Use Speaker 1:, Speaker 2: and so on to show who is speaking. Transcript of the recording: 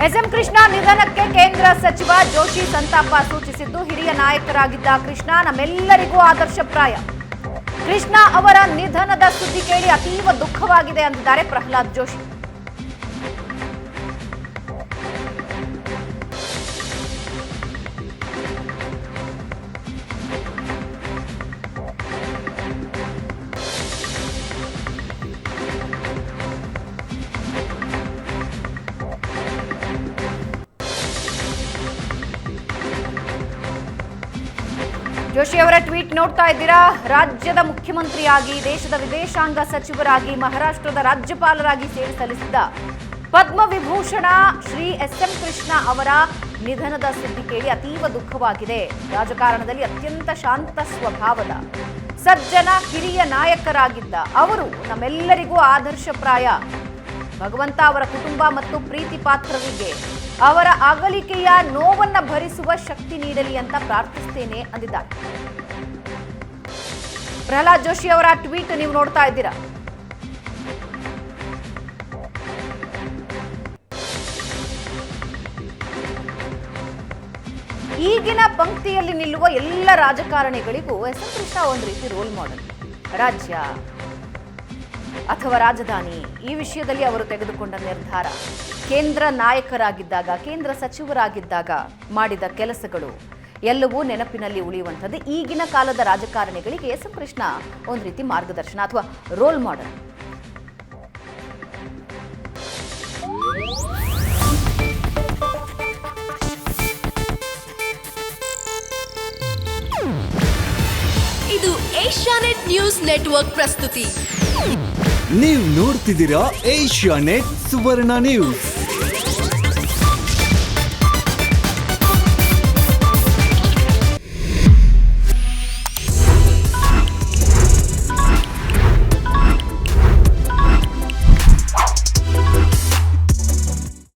Speaker 1: S M Krishna ನಿಧನಕ್ಕೆ ಕೇಂದ್ರ ಸಚಿವ ಜೋಶಿ ಸಂತಾಪ ಸೂಚಿಸಿದ್ದು, ಹಿರಿಯ ನಾಯಕರಾಗಿದ್ದ ಕೃಷ್ಣ ನಮ್ಮೆಲ್ಲರಿಗೂ ಆದರ್ಶಪ್ರಾಯ. ಕೃಷ್ಣ ಅವರ ನಿಧನದ ಸುದ್ದಿ ಕೇಳಿ ಅತೀವ ದುಃಖವಾಗಿದೆ ಅಂದಿದ್ದಾರೆ ಪ್ರಹ್ಲಾದ್ ಜೋಶಿ. ಜೋಶಿ ಅವರ ಟ್ವೀಟ್ ನೋಡ್ತಾ ಇದ್ದೀರಾ. ರಾಜ್ಯದ ಮುಖ್ಯಮಂತ್ರಿಯಾಗಿ, ದೇಶದ ವಿದೇಶಾಂಗ ಸಚಿವರಾಗಿ, ಮಹಾರಾಷ್ಟ್ರದ ರಾಜ್ಯಪಾಲರಾಗಿ ಸೇವೆ ಸಲ್ಲಿಸಿದ್ದ ಪದ್ಮವಿಭೂಷಣ ಶ್ರೀ ಎಸ್ಎಂ ಕೃಷ್ಣ ಅವರ ನಿಧನದ ಸುದ್ದಿ ಕೇಳಿ ಅತೀವ ದುಃಖವಾಗಿದೆ. ರಾಜಕಾರಣದಲ್ಲಿ ಅತ್ಯಂತ ಶಾಂತ ಸ್ವಭಾವದ ಸಜ್ಜನ ಹಿರಿಯ ನಾಯಕರಾಗಿದ್ದ ಅವರು ನಮ್ಮೆಲ್ಲರಿಗೂ ಆದರ್ಶಪ್ರಾಯ. ಭಗವಂತ ಅವರ ಕುಟುಂಬ ಮತ್ತು ಪ್ರೀತಿ ಪಾತ್ರರಿಗೆ ಅವರ ಅಗಲಿಕೆಯ ನೋವನ್ನ ಭರಿಸುವ ಶಕ್ತಿ ನೀಡಲಿ ಅಂತ ಪ್ರಾರ್ಥಿಸುತ್ತೇನೆ ಅಂದಿದ್ದಾರೆ. ಪ್ರಹ್ಲಾದ್ ಜೋಶಿ ಅವರ ಟ್ವೀಟ್ ನೀವು ನೋಡ್ತಾ ಇದ್ದೀರಾ. ಈಗಿನ ಪಂಕ್ತಿಯಲ್ಲಿ ನಿಲ್ಲುವ ಎಲ್ಲ ರಾಜಕಾರಣಿಗಳಿಗೂ ಎಸ್ ಎಂ ಕೃಷ್ಣ ಒಂದು ರೀತಿ ರೋಲ್ ಮಾಡೆಲ್. ರಾಜ್ಯ ಅಥವಾ ರಾಜಧಾನಿ ಈ ವಿಷಯದಲ್ಲಿ ಅವರು ತೆಗೆದುಕೊಂಡ ನಿರ್ಧಾರ, ಕೇಂದ್ರ ನಾಯಕರಾಗಿದ್ದಾಗ, ಕೇಂದ್ರ ಸಚಿವರಾಗಿದ್ದಾಗ ಮಾಡಿದ ಕೆಲಸಗಳು ಎಲ್ಲವೂ ನೆನಪಿನಲ್ಲಿ ಉಳಿಯುವಂಥದ್ದು. ಈಗಿನ ಕಾಲದ ರಾಜಕಾರಣಿಗಳಿಗೆ ಎಸ್ ಎಂ ಕೃಷ್ಣ ಒಂದು ರೀತಿ ಮಾರ್ಗದರ್ಶನ ಅಥವಾ ರೋಲ್ ಮಾಡೆಲ್.
Speaker 2: ಇದು ಏಷ್ಯಾನೆಟ್ ನ್ಯೂಸ್ ನೆಟ್ವರ್ಕ್ ಪ್ರಸ್ತುತಿ.
Speaker 3: ನೀವು ನೋಡ್ತಿದ್ದೀರಾ ಏಷ್ಯಾನೆಟ್ ಸುವರ್ಣ ನ್ಯೂಸ್.